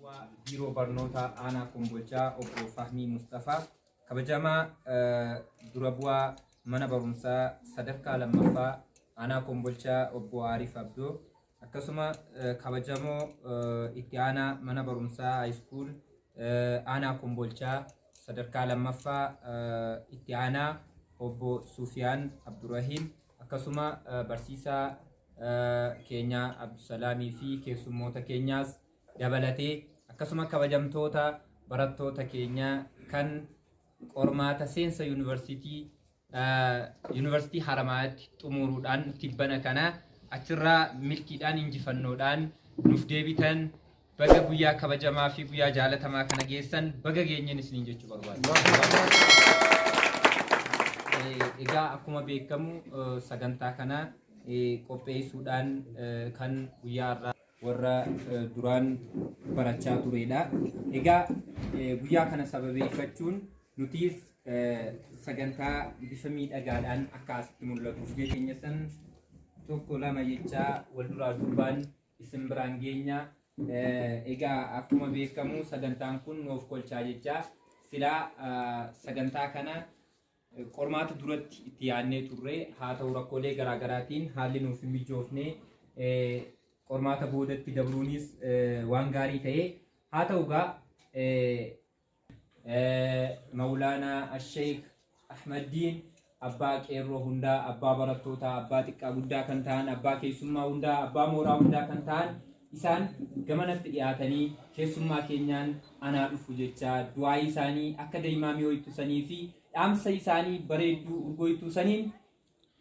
Biiroo barnoota aanaa Kombolchaa obbo Fahmii Mustafaa kabajamaa dura bu'aa mana barumsaa sadarkaa lammaffaa aanaa Kombolchaa obbo Arif Abdoo akkasuma kabajamoo itti aanaa mana barumsaa high school aanaa Kombolchaa sadarkaa lammaffaa itti aanaa obbo Sufiyaan Abdurrahim akkasuma barsiisaa keenya Abdusalaamii fi keessummoota keenyaas dabalatee akkasuma kabajamtoota barattoota keenya kan qormaata seensa yuunivarsiitii Haramaatti xumuruudhaan tibbana kana achirraa milkiidhaan injifannoodhaan nuuf deebitan baga guyyaa kabajamaa fi guyyaa jaalatamaa kana geessan baga geenyeen isiniin jechuu barbaada. Egaa akkuma beekamu sagantaa kana qopheessuudhaan kan guyyaa warra duraan barachaa turedha. Egaa guyyaa kana sababeeffachuun nutis sagantaa bifa miidhagaadhaan akka asitti mul'atuuf jecha san tokko lama jechaa wal duraa duubaan isin biraan geenya. Egaa akkuma beekamu sagantaan kun nuuf kolchaa jecha silaa sagantaa kana qormaata duratti itti yaadnee turre haa ta'u rakkoolee garaagaraatiin haalli nuuf hin mijoofne qormaata boodatti dabruunis waan gaarii ta'e haa ta'u gaa Maulaana Sheikh Ahmaddiin abbaa qeerroo hundaa abbaa barattoota abbaa xiqqaa guddaa kan ta'an abbaa keessummaa hundaa abbaa mooraa hundaa kan ta'an isaan gamanatti dhiyaatanii keessummaa keenyaan anaa dhufu jecha du'aa isaanii akka daa'imaamii ho'itusanii fi dhaamsa isaanii bareedduu urgooftuusaniin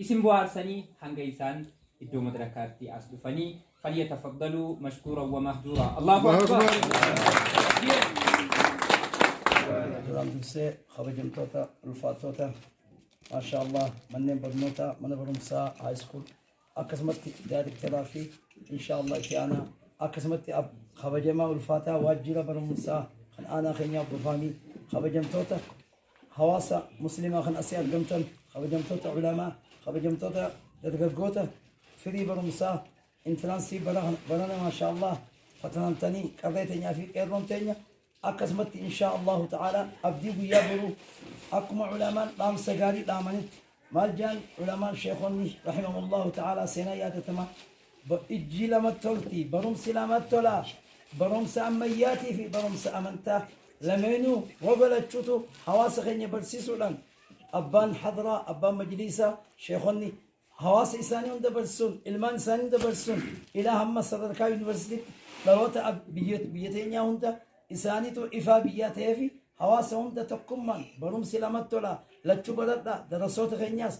isin bohaarsanii hanga isaan iddoo madrakaatti as dhufanii فليتفضلوا مشكورا ومهجورا الله أكبر خبجم توتا رفات توتا ما شاء الله من برنوتا من برمسا هاي سكول أكسمت ذلك ترافي إن شاء الله كيانا أكسمت أب خبجما والفاتا واجيلا برمسا خن أنا خنيا بفامي خبجم توتا حواسا مسلمة خن أسياد جمتن خبجم توتا علماء خبجم توتا لدقوتا فري برمسا انترانسي برنا ما شاء الله فتنتني قضيتني في إيرون تانية أكسمت إن شاء الله تعالى أبدي ويا برو أكم علماء لام سجاري لامنت مالجان علماء شيخوني رحمه الله تعالى سنة ياتتما بإجي لما تلتي بروم سلامات تولا بروم سأمياتي في بروم سأمنتا لمنو وبلت شتو حواس خيني برسيسو لان أبان حضرة أبان مجلسة شيخوني حواس إنسانيون دبرسون إلمان إنسانيون دبرسون إلى هم صدركا يونيفرسيتي لروتا بيتين يهوندا إنساني تو إفا بياته في حواس هوندا تكمن بروم سلامت تولا لتشو بردا دراسات غنياس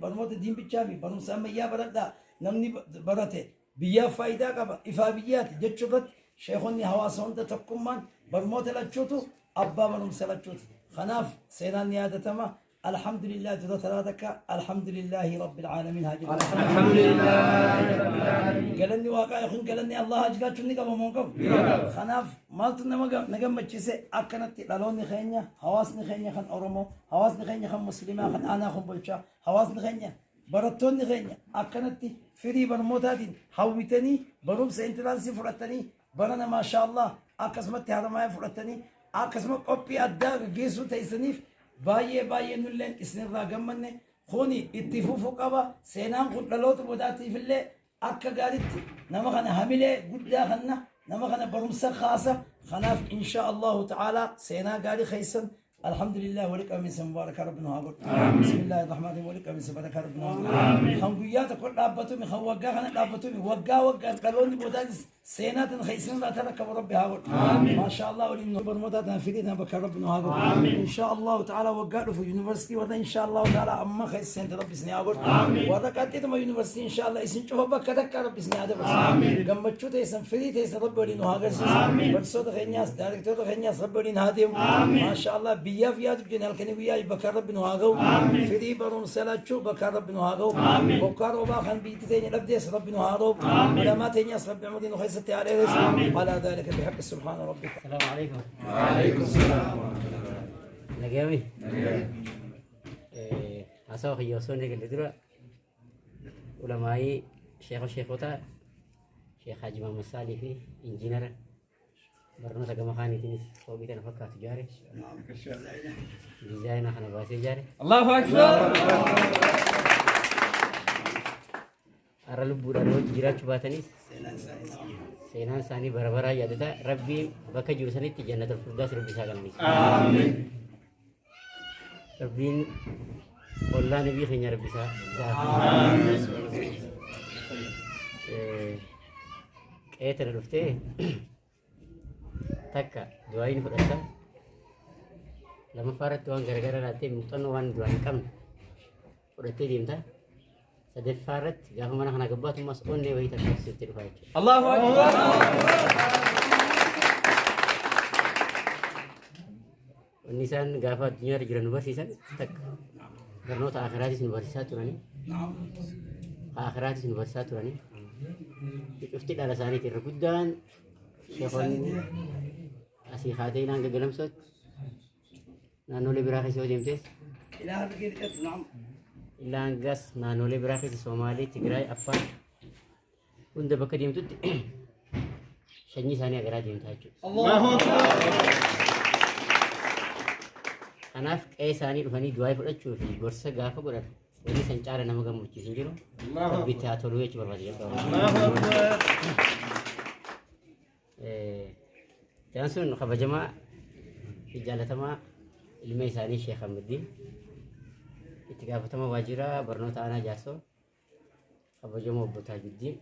برموت دين بيتشامي بروم ساميا بردا نمني برته بيا فايدة كبا إفا بيات جتشوبت شيخوني حواس هوندا تكمن برموت لتشوتو أبا بروم سلتشوت خناف سينان نيادة تما الحمد لله جزاك الحمد لله رب العالمين هاجر الحمد لله رب العالمين قالني واقع يخون قالني الله أجل شنو كم مونكم خناف مالت نجم متشسة أكنت لالون خينيا حواس خينيا خن أورمو حواس خينيا خن مسلمة خن أنا خن بلشة حواس خينيا برتون خينيا أكنت فري برموتادين حويتني بروم سنترانسي فرتني برنا ما شاء الله أكسمت هذا ما فرتني أكسمت أبي أدا جيسو تيسنيف باية نولين إسنر راجمنة خوني اتفوفو قبا سينام قد لوت بداتي في الليل أكا قالت نما خنا هميلة قدا خنا نما خنا برمسة خاصة خناف إن شاء الله تعالى سينا قالي خيسن الحمد لله ولك أمين مبارك ربنا هاقول بسم الله الرحمن الرحيم ولك أمين مبارك ربنا هاقول خنقيات كل لابتومي خوقا خنا لابتومي وقا قالوني بداتي سينات خيسن لا تركب ربي هاقول ما شاء الله ولي برموتات نفيدنا بك ربنا هاقول إن شاء الله تعالى وقالوا في يونيفرسيتي ولا إن شاء الله تعالى أما خيس سنت ربي سني هاقول ولا كاتي تما يونيفرسيتي إن شاء الله اسم شوف بك كذا ربي سني هذا بس قام بتشوت اسم فريد اسم ربي ولي نهاجر برسوت خينياس دايركتور خينياس ربي ولي نهاديم ما شاء الله بيا فيات بجنال كني ويا بك ربي نهاجو فريد بروم سلاتشو بك ربي نهاجو بكارو باخن بيتين لبديس ربي نهاجو لما تينياس ربي عمودي نخيستي عليه على ذلك بحق سبحان ربك. السلام عليكم. وعليكم السلام. نجامي. أسوأ يوسون اللي درا علماء شيخوتا شيخ حاج محمد صالح إنجينير برنوتا كما خاني تنس فوقي أنا فكرت جاري ديزاين أنا باسي جاري الله أكبر أرى لبورا نوت جيرات شباتنيس سينان ساني بربرا يادتا ربي بكا جرساني جنة الفردوس ربي ساقنني آمين ربين والله نبي خيني ربي آمين كأتنا رفته تكا دعائين فرصة لما فارت دوان gara-gara nanti muktan wan doan kam فرصة ديمتا سدف فارت جاه mana kena gebat mas onde wahi tak sirtir faaj الله أكبر nisan gafat dunia jiran universisan tak karena tak akhiratis universitas turani akhiratis universitas turani ufti ala sani tirkudan syekhan asih khati nang gegelam sot nanole birakhis ojemtes إلى هذا كده نعم ilang gas nanole birakhis Somali Tigray Afar unda bakka deemtut sanyii isaanii agaraa deemtaa jechuudha. الله أكبر Kanaaf qe'ee isaanii dhufanii du'aa fudhachuu fi gorsa gaafa godhan wanni san caala nama gammachiisu hin jiru. Rabbitti haa toluu jechuu barbaada jedhama. Jaan sun kabajamaa fi jaalatamaa ilma isaanii Sheekh Ahmaddiin itti gaafatamaa waajjira barnoota aanaa Jaarsoo kabajamaa obbo Taajuddiin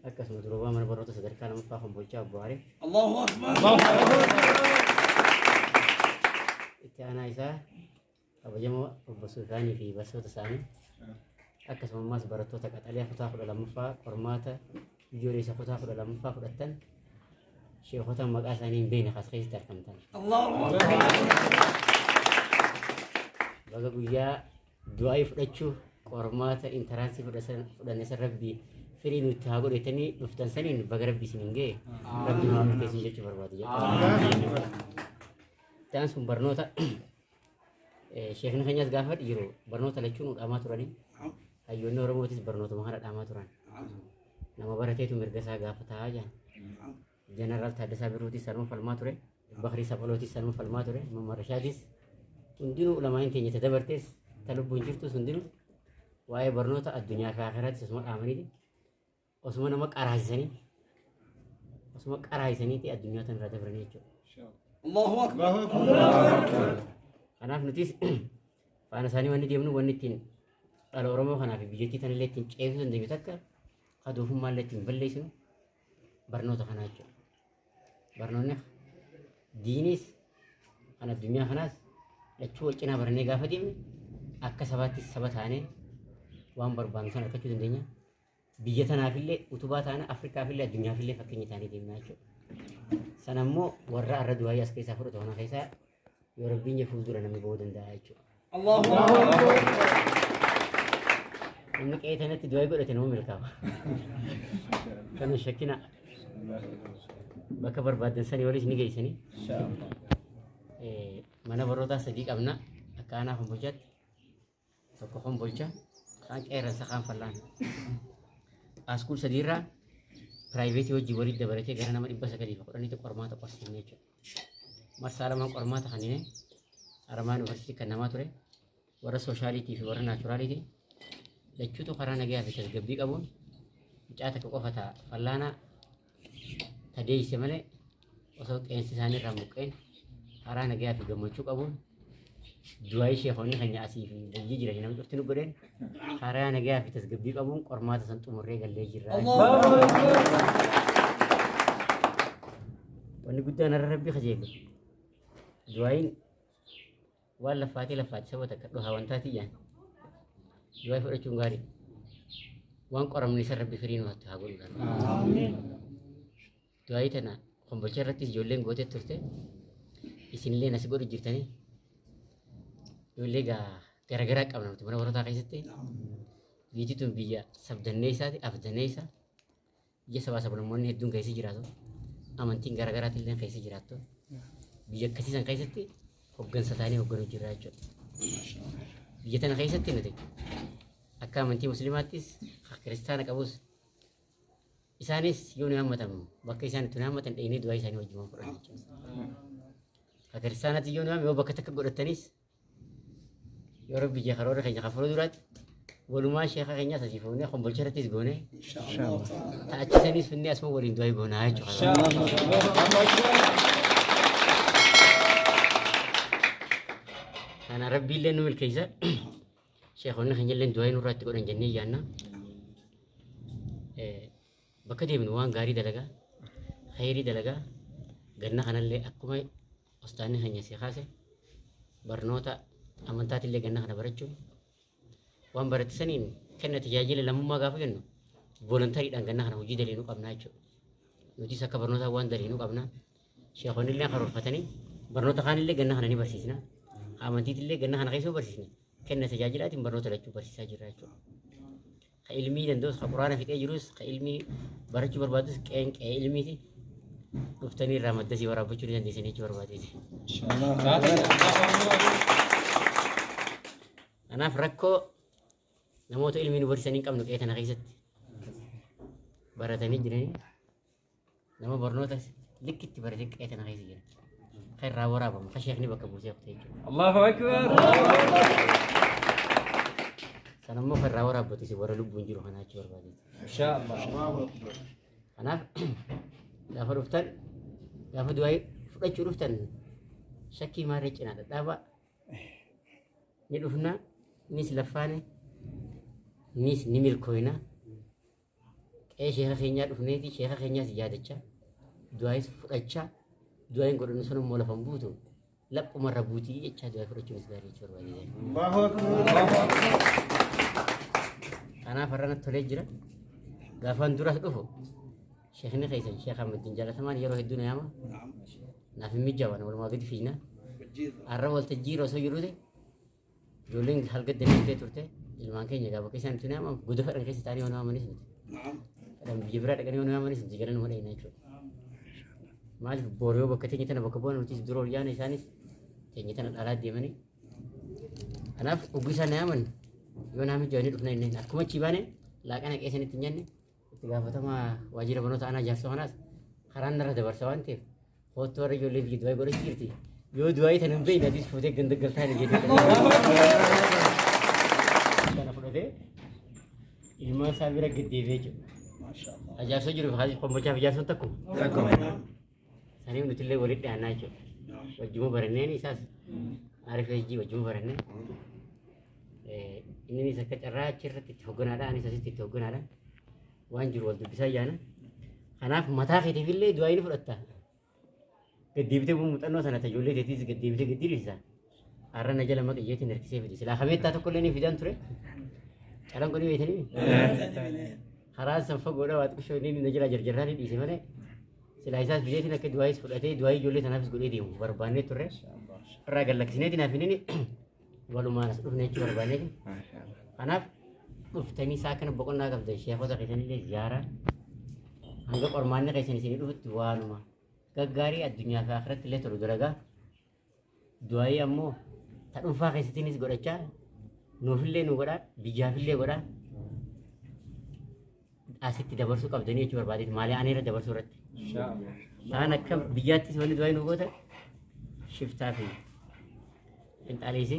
akkasuma duroobaa mana barnoota sadarkaa lammaffaa Kombolchaa obbo Arif الله أكبر itti aanaa isaa kabajamoo obbo Sultaanii fi barsiisota isaanii akkasumas barattoota qaxalee kutaa 12ffaa qormaata ijoollee isa kutaa 12ffaa fudhatan sheekota maqaa isaanii hin beekne as keessatti argamtan. الله أكبر Baga guyyaa du'aa fudhachuu qormaata intaraansii fudhanne san rabbii firii nutti haa godhatanii dhuftan saniin baga rabbii isin hin ga'e rabbii nu haa keessin jechuu barbaadu jedha. Isaan sun barnoota sheekni keenyas gaafa dhiiru barnoota lachuun dhaamaa turanii hayyoonni Oromootis barnootuma kana dhaamaa turan. Nama barateetu mirga isaa gaafataa jiran. Jeneraal Taaddasaa Birruutis sanuma falmaa ture. Bakrii Saphalootis sanuma falmaa ture. Mamman Rashaatis hundinuu lamaan keenya dabartees talubbuun jirtus hundinuu waa'ee barnoota addunyaa fi akhirattis osuma dhaamaniiti. Osuma nama qaraasisaniiti addunyaa tan irraa dabranii jechuudha. الله أكبر Kanaaf nutis faana isaanii wanni deemnu wanni ittiin dhala Oromoo kanaaf biyyattii tanallee ittiin ceesisuu dandeenyu takka qaduufummaallee ittiin balleessinu barnoota kanaa jechuudha. Barnoonni diinis kan addunyaa kanaas lachuu wal cinaa barannee gaafa deemne akka sabaattis saba taanee waan barbaannu sana argachuu dandeenya. Biyya tanaafillee utubaa taana Afrikaafillee addunyaafillee fakkeenya taanee deemnaa jechuudha. Sanammoo warra arra du'aa as keessaa fudhatu kana keessaa yoo rabbiin fuuldura namni ba'uu danda'a jechuudha. الله أكبر Namni qe'ee tanatti du'aa godhate nama milkaa'a. Kana shakkina bakka barbaadan sanii walis ni geessanii. Mana barnootaa sadii qabna akka aanaa Kombolchaatti tokko Kombolcha kaan qeerransa kaan Fallaan. Askuul sadiirraa piraayiveetii wajjin walitti dabalatee gara nama 910 qormaata qorsiifne jechuudha. Marsaa lamaan qormaata kanneen Aramaan Yuunivarsiitii kan namaa ture warra sooshaaliitii fi warra naachuraaliitii lachuutu karaa nagaa fi tasgabbii qabuun mucaa takka qofa ta'a Fallaanaa tadeeyse malee osoo qeensi isaanii irraa buqqeen karaa nagaa fi gammachuu qabuun du'aa sheekonni keenya asii fi biyyi jiranii namni dhufti nu godheen karaa nagaa fi tasgabbii qabuun qormaata san xumurree gallee jirra. Wanni guddaan irra rabbii kajeelu du'aayin waan laffaatee saba takka dhuhaa wantaatii jaan du'aa fudhachuun gaarii waan qoramne isa rabbi firii nutti haa godhuudhaan. Du'aayi tana Kombolcha irrattis ijoolleen gootee turte isinillee nasi godhu jirtanii ijoollee garagaraa qabna nuti mana barnootaa keessatti biyyi tun biyya sabdannee isaati afdannee isaa biyya sabaa sablammoonni hedduun keessa jiraatu amantiin garagaraatti illee keessa jiraattu biyya akkasii san keessatti hoggansa taanee hogganuu jirra jechuudha. Biyya tana keessatti nuti akka amantii musliimaattis kiristaana qabus إسانيس يوني أمتهم بكي إسان تنامة إني دواي إساني وجمع فرعون كريستانة يوني أمي وبكتك قرأتنيس يا رب يجي خروري خيجي خفرو دورات ولما شيخا خينيا سيفوني خم بلشرة تيزغوني إن شاء الله تأجسنيس في الناس مو ورين دواي غونا هاي إن شاء الله أنا ربي لأنه الكيسة شيخنا خينيا لين دواي نورات تقولن جنة جانا بكدي من وان غاري دلقا خيري دلقا قلنا خنا اللي أكما أستاني خينيا سيخاسي برنوتا أمانتات اللي قلنا خنا برجو وان برت سنين كنا تجاجل لما ما قافوا إنه فولنتري دان قلنا خنا وجود اللي نقبنا يجو نوتي سكا برنوتا وان دلي نقبنا شيخون اللي خرور فتني برنوتا خان اللي قلنا خنا نبرسيسنا أمانتيت اللي قلنا خنا قيسو برسيسنا كنا تجاجلات برنوتا لجو برسيسا جراجو كعلمي دندوس خبرانا في تجروس كعلمي برجو بربادس كأنك علمي تي نفتني رامد دسي ورا بچوري دندي سني چور بادي إن شاء الله أنا فرقو نموت علمي نبرسني كم نقيت أنا قيست براتني جرني نما برنوتس لكت برتك قيت أنا قيس جرني خير راورا بام خشيخني بكبوسي أختي الله أكبر سنمو خير راورا بتسي ورا لب بنجرو خنا چور بادي إن شاء الله أنا لا فرفتن لا فدواي فرج رفتن شكي ما رجعنا دابا ندفنا نيس لفاني نيس نميل كوينا كأي شيخ خينيا دفنيتي شيخ خينيا زيادة دواي فرجة دواي نقول نسون مولا فنبوتو لب مرة بوتي يتشا دواي فرج مسداري شور بالي الله أكبر أنا فرنا تولجرا غافان دورة دفو شيخنا خيسن شيخ أحمد بن جلال ثمان يروح الدنيا ما نعم نافي مجاوانا ولا ما قد فينا بجيد الرول تجير وسيرو ده جولين حلقة دمية تورته المان كينيا قابو كيسان تنا ما قد فرن كيس تاني وانا ما نسمت نعم لما بيجبرات كاني وانا ما نسمت جيران ولا ينايشوا ما أعرف بوريو بكتير نتنا بكبون وتيس درول ياني سانيس تيجي نتنا الآلات دي مني أنا أبوسا نامن يوم نامي جاني رفنا إنه أكمل شيبانه لكن أنا كيسان تنجني تقابل ما واجر بنو تانا جالسوا ناس خران نرى دبر سوان تيف خود توري جولي في دواي بوري كيرتي يو دواي ثانم بين هذه فوتة جندق قلتها نجيت أنا فلوده إلما سابيرا قدي بيجو ما شاء الله أجاسو جرو هذه قوم بچا بجاسو تكو ساني نتلي ولد أنا جو وجمو برنة نيساس عارف يجي وجمو برنة إنني سكت الرا شرت تهجون على أنا ساسي تهجون على وانجر ولد بسا جانا خناف متى خيتي في الليل دواي نفرطة قد يبتي بمتنو سنة تجولي تيز قد يبتي قد يريسا أرنا نجلا ما كيجي تنركسي في سلا خميت تاتو كلني في دان ترى كلام كوني بيتني خلاص سنفق ولا وقت كشو نيني نجلا جرجراني دي سمنه سلا إساس بيجي تنا كدواي سفرتي دواي جولي تنافس قولي ديم برباني ترى راجل لك سنة تنافيني ولو ما نسلوف نيجي برباني خناف uftani sakan bokon nagaf de sheekho ta qisani le ziyara hanga qormaanni qisani sini dhufti waanuma gaggaarii addunyaa fi akhiratti illee tolu dalagaa du'aayi ammoo ta dhuunfaa keessattiinis godhachaa nuufillee nu godhaa biyyaafillee godhaa asitti dabarsuu qabdanii jechuu barbaadeeti maaliif ani irra dabarsuu irratti إن شاء الله ta'an akka biyyaattis wanni du'aayi nu goota shiftaa fi qinxaaleessi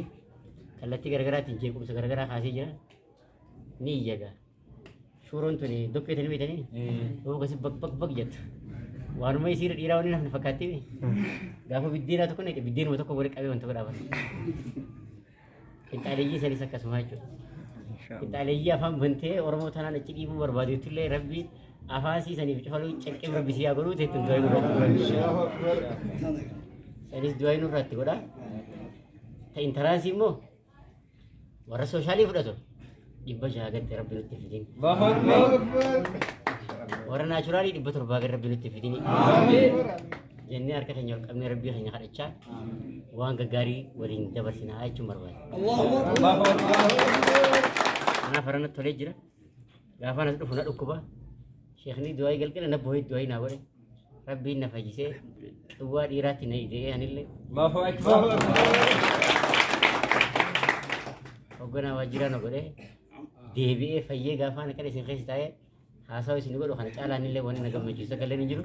kallattii garaagaraatiin jeequmsa garaagaraa kaasee jira ni jaga suuraan tuni dokkee tani beekanii yoo kasi bak jettu waanuma isii dhiiraa waliin hafne fakkaatti gaafa biddeena tokko ne biddeenuma tokko waliin qabee wanta godhaafatu qinxaaleeyyii sanis akkasuma jechuudha qinxaaleeyyii afaan bantee oromoo tanaan achi dhiibuu barbaadeetullee rabbi afaan siisaniif cufaluu calqee rabbisii haa godhuu teettuun du'aayi nurratti sanis du'aayi nurratti godha ta intaraasii immoo warra soshaalii fudhatu dhibba shaagatti rabbi nutti fidin الله أكبر warra naachuraalii dhibba torbaa gara rabbi nutti fidin jennee harka keenya ol qabnee rabbii keenya kadhachaa waan gaggaarii waliin dabarsinaa jechuun barbaada. الله أكبر الله أكبر Kanaaf har'a tolee jira gaafa nas dhufu na dhukkuba sheekni du'aayi galgala na boo'ee du'aayi naa godhe rabbiin na fayyisee duwwaa dhiiraatti na hidhee anillee الله أكبر hoogganaa waajjiraa na godhee deebi'ee fayyee gaafa na kadhe isin keessa taa'ee Haasawaa isin godhu kana caalaan illee wanni na gammachiisa galleen hin jiru.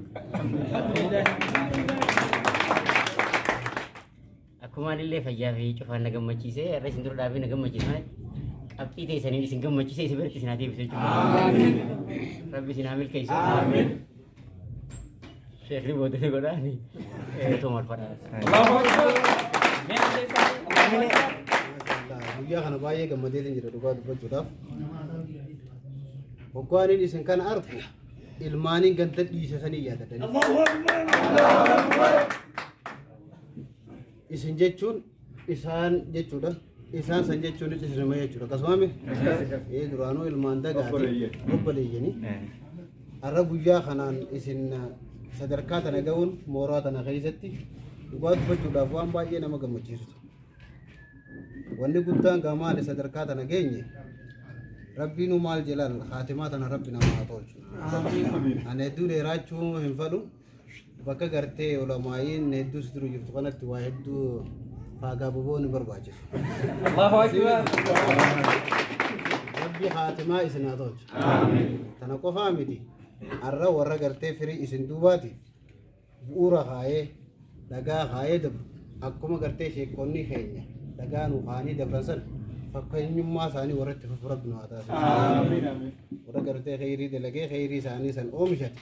Akkumaan illee fayyaa fi cufaan na gammachiisee irra isin dura dhaabee na gammachiisa. Qabxii teessanii isin gammachiisee isin biratti isin haa deebisee jechuudha. Rabbi isin haa milkeessu. Sheekri boodee godhaani. Toomal fadhaa. Guyyaa kana baay'ee gammadee jira dhugaa dubbachuudhaaf. Hoggaaniin isin kana argu ilmaaniin ganda dhiisanii yaadatanii. Isin jechuun isaan jechuudha. Isaan san jechuun isinuma jechuudha. Akkasumame duraanuu ilmaan dagaati obboleeyyanii. Har'a guyyaa kanaan isin sadarkaa tana ga'uun mooraa tana keessatti dhugaa dubbachuudhaaf waan baay'ee nama gammachiisu. Wanni guddaan gaamaale sadarkaa tana geenye Rabbiin maal jedhan haatimaa tana Rabbi nama haa tolchu. Ani hedduu dheeraachuu hin fedhu bakka gartee ulamaa'iin hedduus jiru jirtu kanatti waa hedduu faagaa boboo ni barbaachisu. Allahu akbar. Rabbi haatimaa isin haa tolchu. Tana qofaa miti har'a warra gartee firii isin duubaati bu'uura kaayee dhagaa kaayee dabru akkuma gartee sheekonni keenya dhagaa nu kaanii dabran san fakkeenyummaa isaanii warratti Rabbi nu haa taasisu. Warra gartee khayrii dalagee khayrii isaanii san oomishate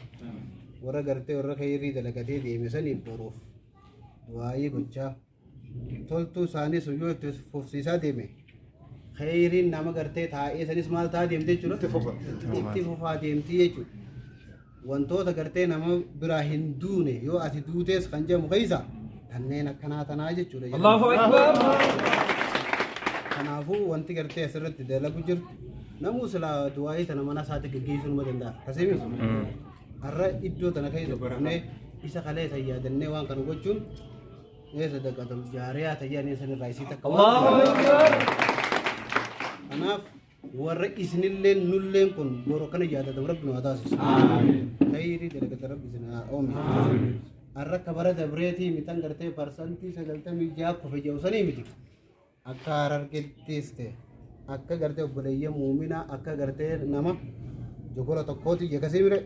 warra gartee warra khayrii dalagatee deeme saniif boruuf du'aayii gochaa toltuu isaanii sun yoo itti fufsiisaa deeme khayriin nama gartee taa'ee sanis maal ta'a deemte jechuudha itti fufaa deemti jechuudha. Wantoota gartee nama biraa hin duune yoo ati duutees kan jedhamu keessa kanneen akkanaa tanaa jechuudha. Allahu akbar. Kanaafuu wanti gartee asirratti dalagu jirtu namuu silaa du'aayii tana mana isaatti gaggeessuu numa danda'a. Kasimis har'a iddoo tana keessa dhufnee isa kalee isa yaadannee waan kana gochuun sadaqatul jaariyaa tayyanii sanirraa isii takka waan. Kanaaf warra isinillee nulleen kun boroo kana yaadatamu Rabbi nu haa taasisu. Khayrii dalagata Rabbi isin haa oomishu. Har'a akka bara dabreetii mitan gartee parsantii 96 kufe jedhusanii miti. Akka Harargeettis ta'e akka gartee obboleeyya muuminaa akka gartee nama jogola tokkooti jekkasii bire.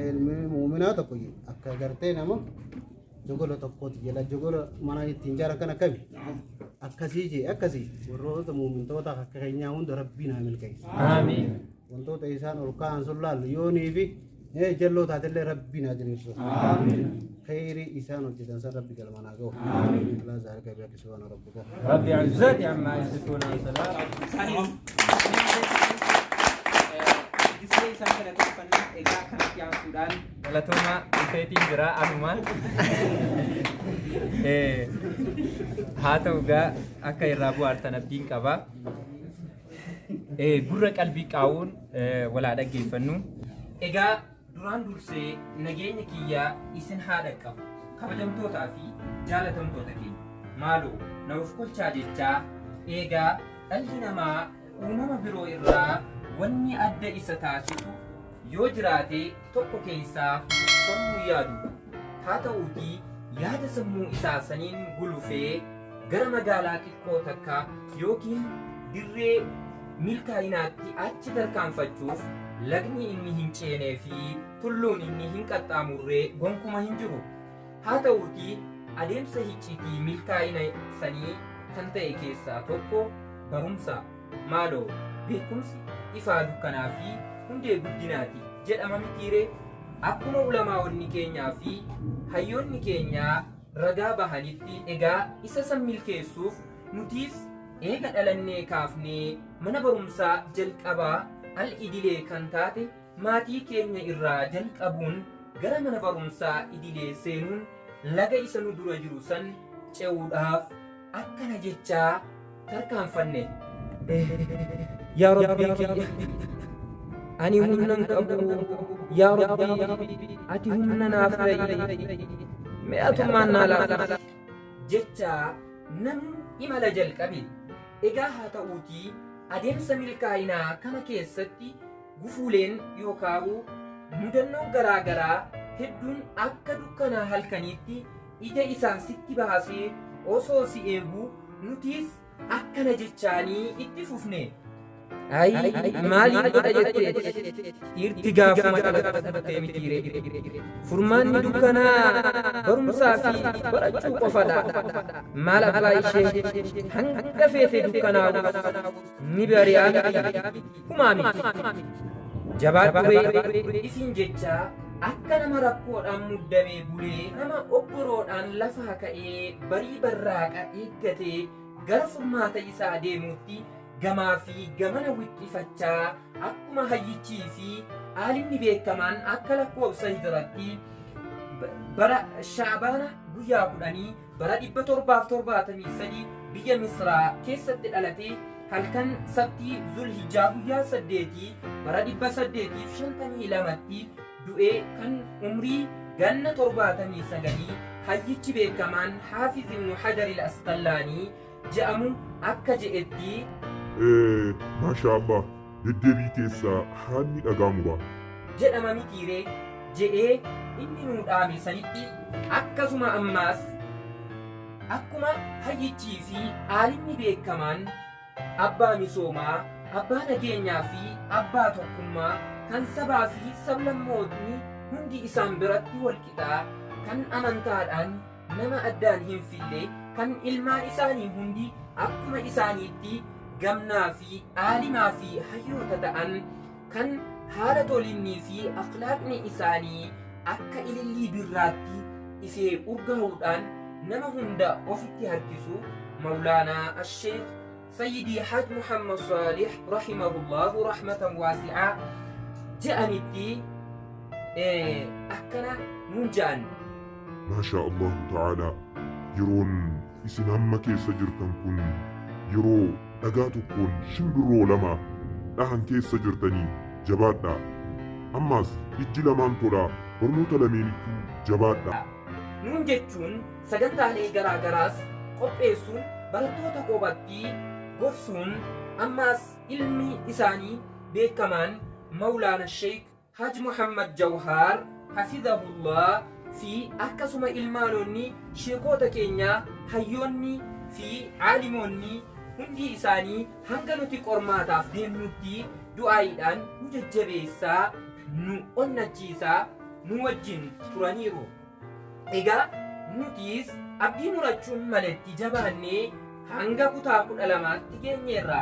Ilmi muuminaa tokko akka gartee nama jogola tokkooti jala jogola mana ittiin jaaran kan akkami akkasii jee akkasii warroota muumintoota akka keenyaa hunda Rabbiin haa milkeessu. Amiin. Wantoota isaan ol kaa'an sun laallu yoonii fi jalloo taatellee Rabbiin haa diriirsu. Amiin. خيري إنسان وجدان سر ربي قال منا جو لا ذلك بيك سبحان ربك ربي عزتي عما يصفون وسلام سهل display sampai datang pandang ega kanak yang Sudan kalau tu mak setting gerak anu mah hata uga akai rabu artana pink apa gurra qalbii qaawun wala dhaggeeffannu ega duraan dursee nageenya kiyyaa isin haadha qabu kabajamtootaa fi jaalatamtoota keenya maaloo na of kolchaa jechaa eegaa dhalli namaa uumama biroo irraa wanni adda isa taasisu yoo jiraate tokko keessaa sammuu yaadu haa ta'uutii yaada sammuu isaa saniin gulufee gara magaalaa xiqqoo takka yookiin dirree milkaa'inaatti achi tarkaanfachuuf lagni inni hin ceenee fi tulluun inni hin qaxxaamurree gonkuma hin jiru. Haa ta'uutii adeemsa icciitii milkaa'ina sanii kan ta'e keessaa tokko barumsa. Maaloo beekumsi ifaa dukkanaa fi hundee guddinaati jedhama mitiiree akkuma ulamaa'onni keenyaa fi hayyoonni keenyaa ragaa bahanitti egaa isa san milkeessuuf nutiis eega dhalannee kaafnee mana barumsaa jalqabaa al-idilee kan taate maatii keenya irraa jalqabuun gara mana barumsaa idilee seenuun laga isa nu dura jiru san ce'uudhaaf akkana jechaa tarkaanfanne. Yaa Rabbi ani humnan qabu yaa Rabbi ati humna naaf ta'i mi'atummaan naa laata jechaa namni imala jalqabe. Egaa haa ta'uutii adeemsa milkaa'inaa kana keessatti gufuuleen yookaan mudannoon garaa garaa hedduun akka dukkanaa halkaniitti ija isaa sitti baasee osoo si eeguu nutiis akkana jechaanii itti fufne. Ay, maaliin godha jettee dhiirti gaafuma dhalatee mitiire. Furmaanni dukkanaa barumsaa fi barachuu qofadha. Maal abbaa ishee hanga feete dukkanaa'uuf ni bari'aa miti. Kumaa miti. Jabaadhu isin jecha akka nama rakkoodhaan muddamee bulee nama obboroodhaan lafaa ka'ee barii barraaqa eeggatee gara furmaata isaa deemuutti gamaa fi gamana wiqqifachaa akkuma hayyichii fi aalimni beekamaan akka lakkoofsa hijiratti bara shaabaana guyyaa 10 bara 773 biyya Misraa keessatti dhalatee halkan sabtii Zulhijjaa guyyaa 8 bara 852tti du'ee kan umrii ganna 79 hayyichi beekamaan Haafiz ibn Hajar al-Asqalaanii jedhamu akka jedhetti maashaallah deddeebii keessaa haanni dhagaamu ba'a. Jedhama mitiiree jedhee inni nuu dhaame sanitti akkasuma ammaas akkuma hayyichii fi aalimni beekamaan abbaa misoomaa, abbaa nageenyaa fi abbaa tokkummaa kan sabaa fi sablammoonni hundi isaan biratti walqixaa kan amantaadhaan nama addaan hin fille kan ilmaan isaanii hundi akkuma isaaniitti gamnaa fi aalimaa fi hayyoota ta'an kan haala tolinnii fi akhlaaqni isaanii akka ilillii birraatti ifee urgaa'uudhaan nama hunda ofitti harkisu Mawlaanaa Asheekh Sayyidii Haaj Muhammad Saalih rahimahullahu rahmatan waasi'aa jedhanitti akkana nuun jedhan. Maashaa Allahu ta'aalaa yeroon isin hamma keessa jirtan kun yeroo dhagaa tokkoon shimbirroo lama dhahan keessa jirtanii jabaadhaa. Ammaas ijji lamaan tolaa barnoota lameenituu jabaadhaa. Nuun jechuun sagantaalee garaa garaas qopheessuun barattoota qophatti gorsuun ammaas ilmi isaanii beekamaan Mawlaana Sheekh Haaj Muhammad Jawhaar hafidhahullah fi akkasuma ilmaanonni sheekota keenyaa hayyoonni fi aalimoonni hundi isaanii hanga nuti qormaataaf deemnutti du'aayiidhaan nu jajjabeessaa nu onnachiisaa nu wajjin turaniiru. Egaa nutis abdii murachuun malatti jabaannee hanga kutaa 12tti geenyeerra.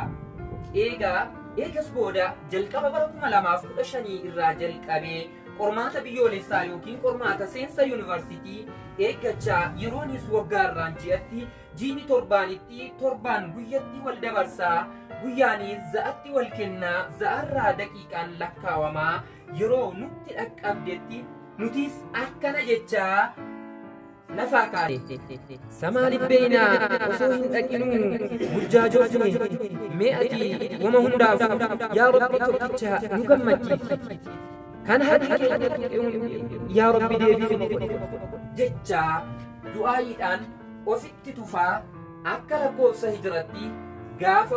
Eegas booda jalqaba bara 2015 irraa jalqabee qormaata biyyoolessaa yookiin qormaata seensa yuunivarsiitii eeggachaa yeroonis waggaarraan ji'atti jiini torbaanitti torbaan guyyatti wal dabarsaa guyyaanis za'atti wal kennaa za'arraa daqiiqaan lakkaawamaa yeroo nutti dhaqqabdetti nutis akkana jechaa lafaa kaane samaa libbeynaa osoo hin dhaqinuu burjaajoofne mee ati wama hundaaf yaa rabbi tokkicha nu gammachiisi kan haadha yaa rabbi deebisuu jechaa du'aayiidhaan ofitti tufaa akka lakkoofsa hijiratti gaafa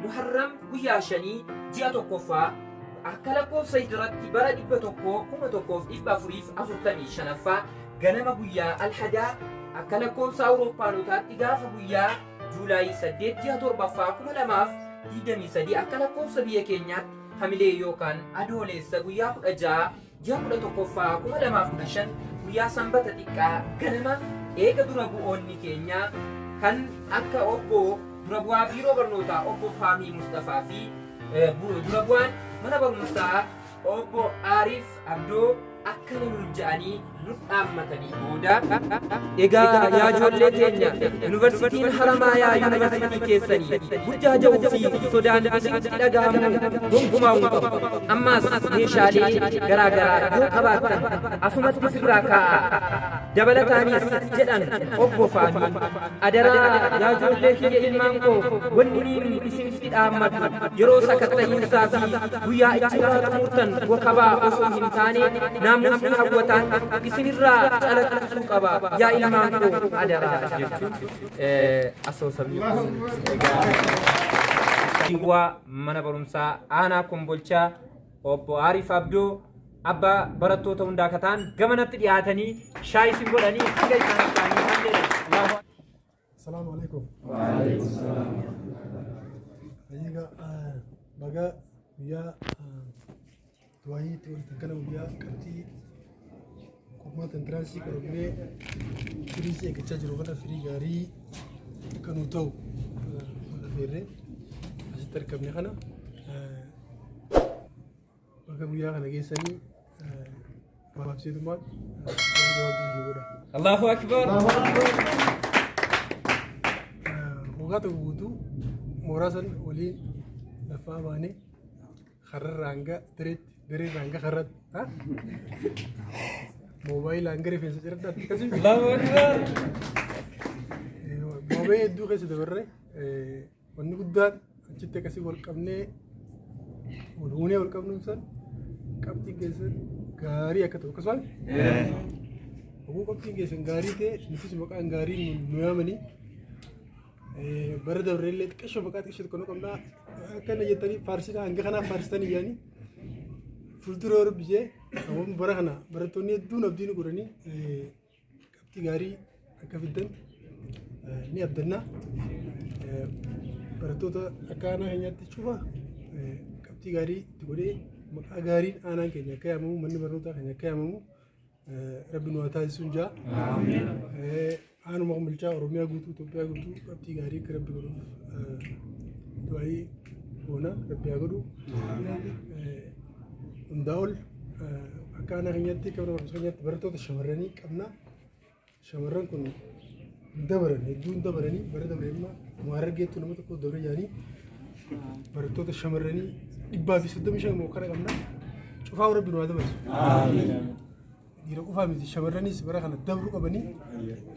muharram guyyaa 5 ji'a tokkoffaa akka lakkoofsa hijiratti bara 1445 ganama guyyaa alhadaa akka lakkoofsa awurooppaanotaatti gaafa guyyaa juulaayii 8 ji'a 7ffaa 2023 akka lakkoofsa biyya keenyaatti hamilee yookaan adoolessa guyyaa 16 ji'a 11ffaa 2015 guyyaa sanbata xiqqaa ganama eega dura bu'oonni keenya kan akka obbo dura bu'aa biiroo barnootaa obbo Faamii Mustafaa fi dura bu'aan mana barumsaa obbo Aariif Abdoo akkana nuun jedhanii nu dhaammatanii booda egaa yaa ijoollee keenya yuunivarsiitiin Haramaayaa yuunivarsiitii keessanii burjaaja'uu fi sodaan isinitti dhaga'amu gonkumaa hin qabu. Ammaas meeshaalee garaa garaa yoo qabaattan asumatti sirraa kaa'aa. Dabalataanis jedhan obbo Faamii adaraa yaa ijoollee kiyya ilmaan koo wanni isinitti dhaammatu yeroo sakatta'iinsaa fi guyyaa ijjiraa xumurtan wakabaa osoo hin taane namoonni hawwataan isinirraa calaqqisuu qaba yaa ilmaan koo adaraa jechuun asoosamni kun mana barumsaa aanaa kombolchaa obbo Aariif Abdoo abbaa barattoota hundaa kataan gamanatti dhiyaatanii shaayii isin godhanii hanga isaan isaanii haallee. Assalamu alaikum. baga guyyaa du'aayiitti walitti kana guyyaa qabxii kubbata intiransii qorannee firii eeggachaa jiru kana firii gaarii akka nu ta'u feerree asitti argamne kana baga guyyaa kana geessanii waabseetummaan jawaabbii godha. Allahu Akbar. Waggaa tokko guutuu mooraa san waliin lafaa baanee karrarraa hanga dareerraa hanga karratti moobaayilaa hanga rifeensa cirradhaatti akkasii Allahu Akbar. moobaayilii hedduu keessa dabarre wanni guddaan achitti akkasii wal qabnee wal huunee wal qabnuun san qabxiin keessan gaarii akka ta'u akkasumas oguu qabxiin keessan gaarii ta'e nutis maqaan gaarii nu yaamanii bara dabarreellee xiqqeeshoo maqaa xiqqeeshoo tokko nu qabnaa akkana jettanii faarsinaa hanga kanaaf faarsitanii yaanii fuuldura yeroo biyee namoonni bara kana barattoonni hedduun abdii nu godhanii qabxii gaarii akka fiddan ni abdannaa barattoota akka aanaa keenyaatti cufa qabxii gaarii itti godhee maqaa gaariin aanaan keenya akka yaamamu manni barnootaa keenya akka yaamamu rabbi nu haa taasisuun jaa. Aanuma bulchaa Oromiyaa guutuu Itoophiyaa guutuu qabxii gaarii akka rabbi godhuuf du'aayii goona rabbi haa godhu. Hundaa ol akka aanaa keenyaatti akka mana barumsaa keenyaatti barattoota shamarranii qabna. Shamarran kun dabaran hedduu dabaranii bara dabaranii Harargeettu nama tokko dabaree jaanii barattoota shamarranii 135 moo kana qabna. Cufaa rabbi nu haa dabarsu. Dhiira qofaa miti shamarranis bara kana dabru qabanii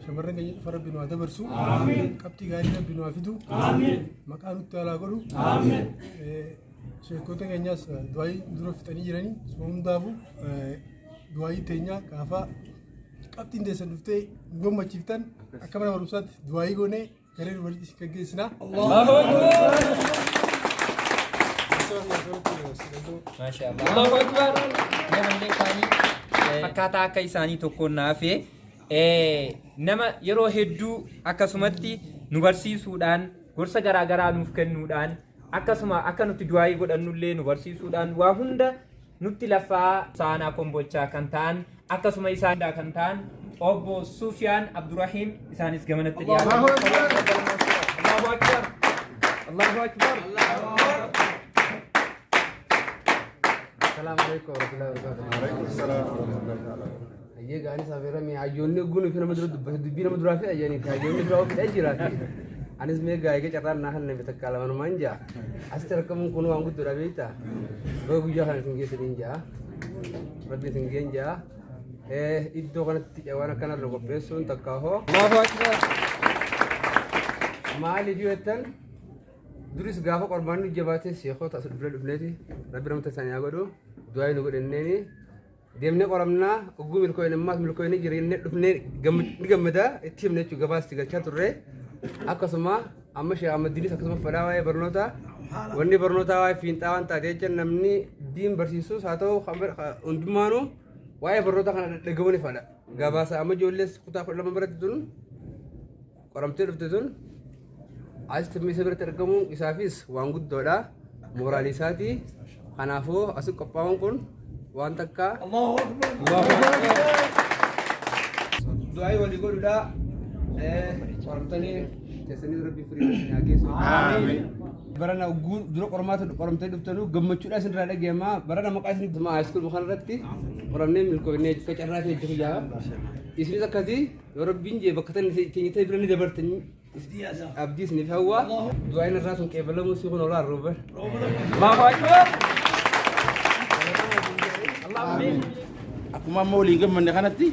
shamarran keenya cufa rabbi nu haa dabarsu. Qabxii gaarii rabbi nu haa fidu. Maqaa nutti haa godhu. Sheekota keenyaas du'aayii dura fixanii jiranii hundaafuu du'aayii teenyaa gaafa qabxiin teessan dhuftee gammachiiftan akka mana barumsaatti du'aayii goonee garee walitti si gaggeessinaa. Allahu Akbar. Maashaallah. Allahu Akbar. Namoonni isaanii akkaataa akka isaanii tokkoon naafee nama yeroo hedduu akkasumatti nu barsiisuudhaan gorsa garaagaraa nuuf kennuudhaan akkasuma akka nuti du'aayii godhannullee nu barsiisuudhaan waa hunda nutti lafaa saanaa kombolchaa kan ta'an akkasuma isaan kan ta'an obbo Sufiyaan Abdurrahiim isaanis gamanatti dhiyaatan. Allahu Akbar. Allahu Akbar. Allahu Akbar. السلام عليكم ورحمة الله وبركاته. وعليكم السلام ورحمة الله وبركاته. أيه قاعد سافر مي عجوني يقولون فينا مدرسة دبينا مدرسة أجاني في عجوني براو في أجيراتي. أنا اسمي قاعد كجران نحن نبتكلم أنا مانجا. أستركم كونوا عم قدر أبيتا. بقول جاهل سنجي سنجا. بدي سنجي جا. إدو كانت تجاوانا كنا لو بيسون تكاهو. الله أكبر. ما اللي جوتن. درس غافو قربانو جباتي سيخو تاسو دبل دبلتي ربي رحمته ثانيه غدو دوای نو غدنني ديمني قرمنا اوغو ملكوين ماس ملكوين جيرين دفني غمدا تيم نچو غباس تيغا توري اكسما امشي امديني سكسما فداواي برنوتا وني برنوتا واي فينتاوان تاديچن نمني دين برسيسو ساتو خمر اندمانو واي برنوتا كان دغوني فدا غباسا امجولس كوتا فدلم برتدون قرمتي دفتدون as temi seber terkamu isafis wangut doda moralisati hanafu asuk kopawang kun wantaka Allahu Akbar. Allahu Akbar. doai wali go duda wartani tesani rabbi firi nyage so amin barana ugu duro qormatu qormte duftanu gammachuda sin rada gema barana maqasni duma high school bukan ratti qoramne milko ne kecerrate jiya isni zakati rabbin je bakatan tinyite birani dabartani abdis ni hawa doaina rasun ke balamu sikun ola robe Allahu Akbar. Amin. Aku mau liga mana kanati?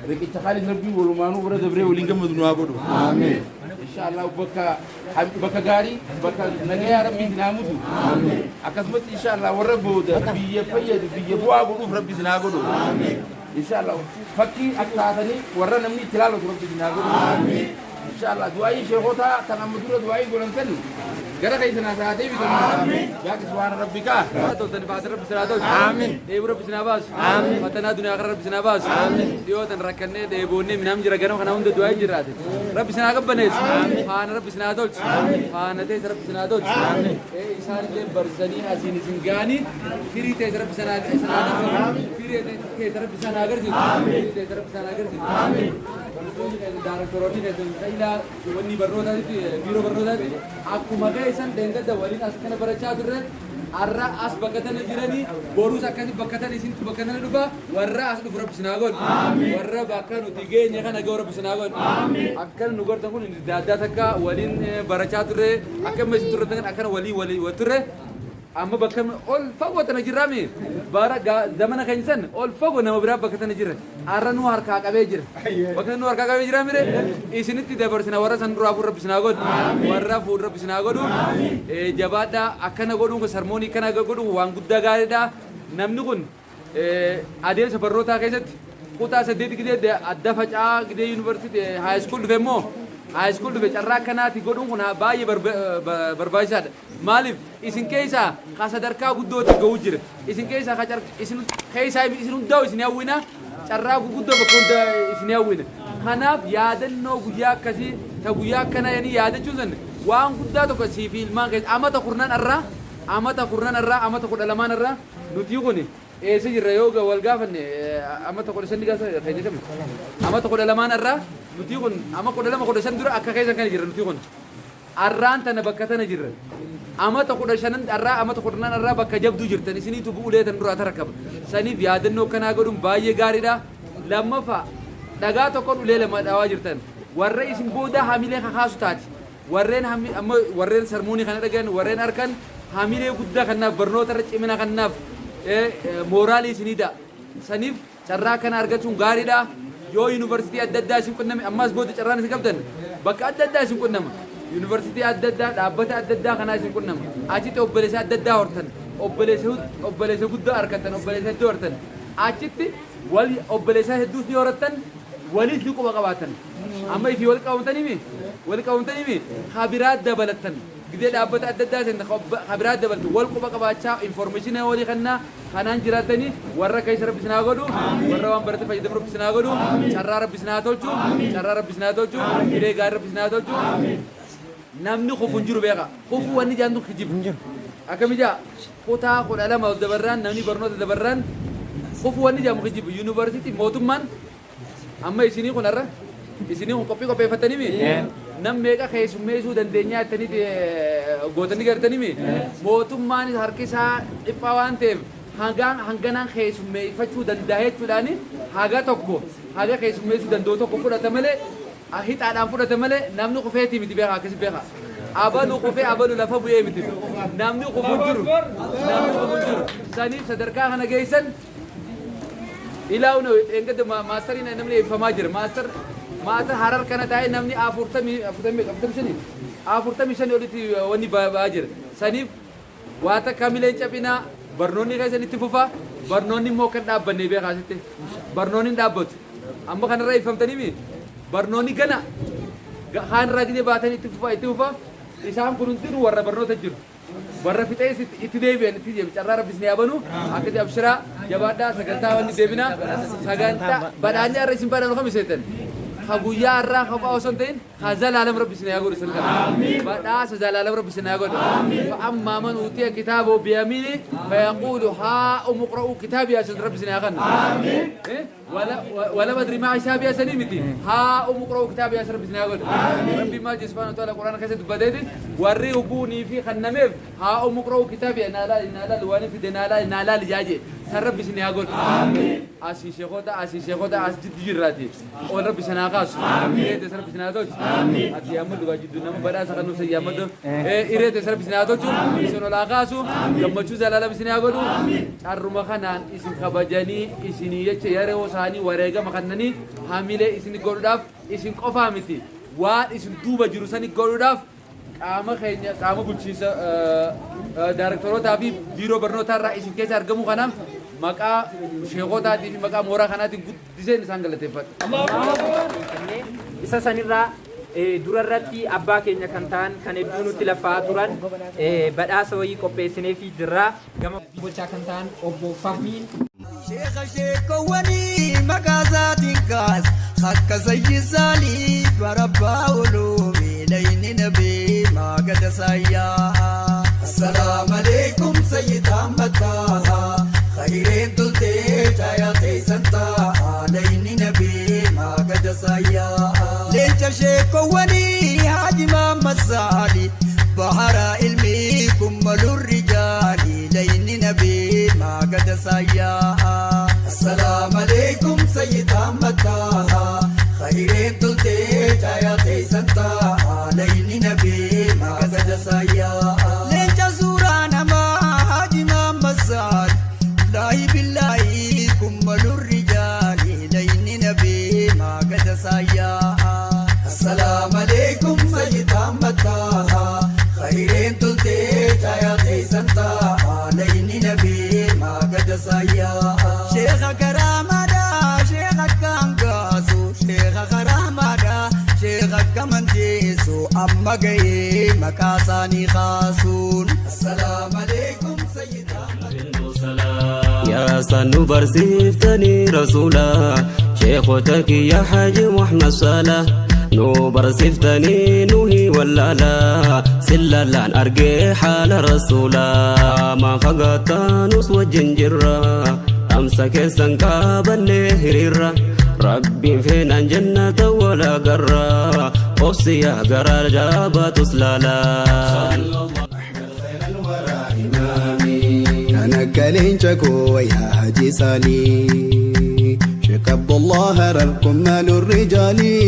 Reki cakali nabi walumanu berada beri liga madunu aku tu. Amin. Insyaallah baka gari baka nagaya rabbi dinamu tu. Amin. Akasmat insyaallah warabu da biya paya biya buah aku rabbi dinamu tu. Amin. Insyaallah fakki akatani warra namni tilalo rabbi dinamu tu. Amin. Insyaallah duai syekhota tanam madura duai golan kan. قرا كيسنا ساعتي بيتم يا سبحان ربك تو تنفعت رب سنادو امين دي رب سناباس امين فتنا دنيا رب سناباس امين ديو تن ركني دي بوني منام جرا غنو خنا وند دعاء جرات رب سناغبنس فان رب سنادو فان تي رب سنادو امين اي انسان دي برزني حسين سنغاني فيري تي رب سنادو فيري تي رب سناغر دي امين تي رب سناغر دي امين داركتوروني ne ila wani barroda biro barroda akkuma gaisan denga da wali askana barachaa turre arra as bakatan jirani borus akkati bakatan isin bakatan dhufa warra as dhufu rabbis naagon warra bakkan uti geenya kana go rabbis naagon akkan nu gorta kun daadda takka walin barachaa turre akkam isin turre tan akkan wali waturre amma bakkan ol fago tan jirami bara zamana kansan ol fago nama bira bakatan jirre arra nu harka qabe jira bakkan nu harka qabe jira mire isinitti dabarsina warra san dura fur rabbis naagon warra fur rabbis naagon jabaadha akkana godhun ko sarmooni kana godhun waan guddaa gaariidha namni kun adeemsa barnootaa keessatti kutaa 8 gidee adda facaa gidee yuunivarsiitii high school dhufe immoo high school dhufe carraa akkanaati godhun kun baay'ee barbaachisaadha maaliif isin keessaa ka sadarkaa guddootti ga'uu jira isin keessaa ka isin keessaa isin hundaa isin hawwina carraa guddoo bakka hunda isin hawwina kanaaf yaadannoo guyyaa akkasii ta guyyaa akkana yani yaadachuun san waan guddaa tokko siif ilmaan keessa amata kurnan irraa amata 12 irraa nuti kun eessa jirra yoo wal gaafanne amata 15 gaasa fayyadame amata 12 irraa nuti kun ama 15 dura akka keessa kan jirra nuti kun arraan tana bakka tana jirra amata 15 irraa amata 14 irraa bakka jabduu jirtan isiniitu bu'ulee tan dura tarakab saniif yaadannoo kanaa godhun baay'ee gaariidha lammaffaa dhagaa tokkoon ulee lama dhaawaa jirtan warra isin booda hamilee kakaasu taati warreen sarmuunii kana dhagan warreen arkan hamilee guddaa kanaaf barnoota irra cimina kanaaf mooraalii isinidha saniif carraa kana argachuun gaariidha yoo yuunivarsiitii adda addaa isin qunname ammas booda carraan isin qabdan bakka adda addaa isin qunnama yuunivarsiitii adda addaa dhaabbata adda addaa kanaa isin qunnama achitti obboleessa adda addaa hortan obboleessa guddaa argattan obboleessa hedduu hortan achitti wal obboleessa hedduus ni horattan walis ni quba qabaatan amma ifi wal qabamtanii habiraat dabalatan gidee dhaabbata adda addaa sen habiraat dabalatu wal quba qabaachaa information walii kanaan jiraatanii warra keessa rabbis naa godhu warra waan barate fayyadamu rabbis naa godhu carraa rabbis naa tolchu hiree gaarii rabbis naa tolchu namni kufuun jiru beeka kufu wanni jaantu kijibu akkamijaa kutaa 12 dabarraan namni barnoota dabarraan kufu wanni jaamu kijibu yuunivarsiitii mootummaan amma isinii kun arra isinii kun qopheeffatanii nam meeqa keessummeessuu dandeenyaa jettanii gootanii gartanii mootummaanis harki isaa dhiphaa waan ta'eef hanganaan keessummeeffachuu danda'a jechuudhaan haga keessummeessuu danda'u tokko fudhata malee hixaadhaan fudhata malee namni kufeetii miti beeka akkasi beeka abalu kufee abalu lafa bu'ee miti namni kufu jiru saniif sadarkaa kana geessan ilaawna engada maastariin namni eebbifamaa jira maastar harar kana taa'ee namni 45 olitti wanni ba'aa jira saniif waa takka mileen cabinaa barnoonni keessan itti fufa barnoonni immoo kan dhaabbanne beekaasitti barnoonni dhaabbatu amma kanarra eebbifamtanii barnoonni gana haanirraa gidee baatanii itti fufa isaan kun hundinuu warra barnoota jiru warra fixee itti deebi'an itti deebi carraa rabbis ni yaabanu akkati abshiraa jabaadhaa sagantaa wanni deebina sagantaa badhaanni har'a isin badhaanu kam iseetan guyyaa irraa kophaa osoo hin ta'in zalaalam rabbis ni yaa godhu isin kana badhaasa zalaalam rabbis ni yaa godhu fa'ammaa man uutiya kitaaboo biyamiini fayaquulu haa umuqra'uu kitaabiyaa isin rabbis ni yaa kanna ولا بدري ما حسابي سليمتي ها أمقرأ كتابي يا رب سناقول ربي ما جي سبحانه وتعالى القرآن كسد بديت وريه بوني في خنميف ها أمقرأ كتابي نالا الواني في نالا لجاجي رب سناقول آسي شيخوتا آس جد جراتي أول رب سناقاس إيريت رب سناقول أتي أمد واجد نام بدا سكنو سي أمد إيريت رب سناقول إسنو لاقاسو لما تشوز على رب سناقول أرما خنان إسن خبجاني إسني يرى وساني ورجع مكانني حامله إسني قرداف إسن قفا متي وان إسن دوبا جروساني قرداف كاما خينيا كاما بتشيس دايركتورات أبي بيرو برنوتا را إسن كيس أرجمو خنام مكا شيخوتا تي مكا مورا خنا تي ديزاين سانغلة تفت isa sanirraa durarratti abbaa keenya kan ta'an kan hedduu nutti lafaa turan badhaasa wayii qopheessinee fi jirraa gama gochaa kan ta'an obbo Fahmiin. Sheekha wanii maqaasatiin kaas akka sayyisaalii barabbaa uluumi layni nabii maagada saayyaa. Assalaamu alaikum sayyidaa mataa khayreen tultee jaayatee santaa layni nabii maagada saayyaa. Leenca sheekha wanii Haji Muhammad Saali bahara ilmi kummalur rijaali layni nabii maagada saayyaa. Assalamu alaikum sayyida mataa khayreen tultee jaayatee santaa layni nabii maagada saayyaa. Leenca suuraa namaa Haji Muhammad Saali laahi billaahi kummalur rijaali layni nabii maagada saayyaa. Assalamu alaikum sayyida mataa khayreen tultee jaayatee santaa layni nabii maagada saayyaa. Sheekha karaamada sheekha kangasu sheekha karaamada sheekha kamanjeesu amma gahee maqaa isaanii kaasuun. Assalaamu alaikum sayyida يا سنو برسيفتني رسولا شيخوتك يا حاج محمد صلاح نو برسيفتني نوهي ولا لا سلالان أرقي حال رسولا ما فقطا نسوى جنجرا أمسك سنكابا نهريرا ربي فينا جنة ولا قرا قفصي يا قرار جابت سلالا. أنا كلينشكو يا حاجي سالي شيخ عبد الله الكمال الرجالي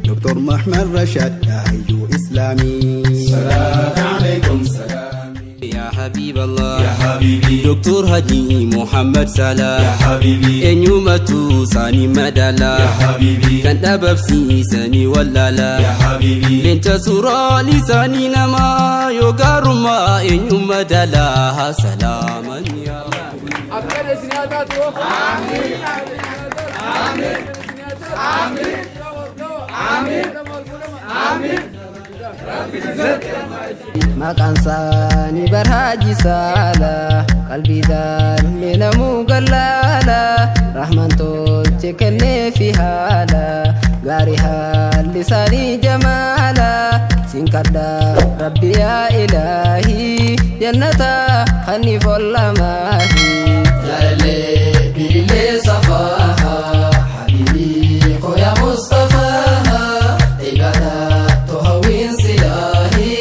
دكتور محمد رشاد يا حيو إسلامي. سلام عليكم سلامي يا حبيب الله يا حبيبي دكتور هدي محمد سلام يا حبيبي إنيومتو ساني مدالا يا حبيبي كان أبفسي ساني ولا لا يا حبيبي لنت سورة لساني نما يوغارما إنيوم مدالا سلاما يا أبقى سنياتاتو آمين آمين آمين آمين آمين maqaan isaanii barhaaji saala qalbii daanme namuu gallaala rahmaan tolche kennee fi haala gaarii haalli isaanii jamaala siin kadha rabbi yaa ilaahii jannata hanniif ollamaahi jaalallee biilee safaaha habiibii koya mustafaaha eegala tohawwiin silaahi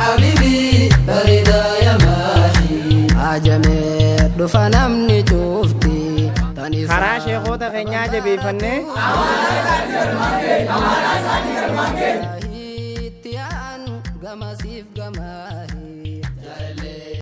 habiibii bareedaa yamaahi ajamee dhufa namni cufti karaa sheekota keenyaa jabeeffannee itti yaa'an gamasiif gamaahi jaalallee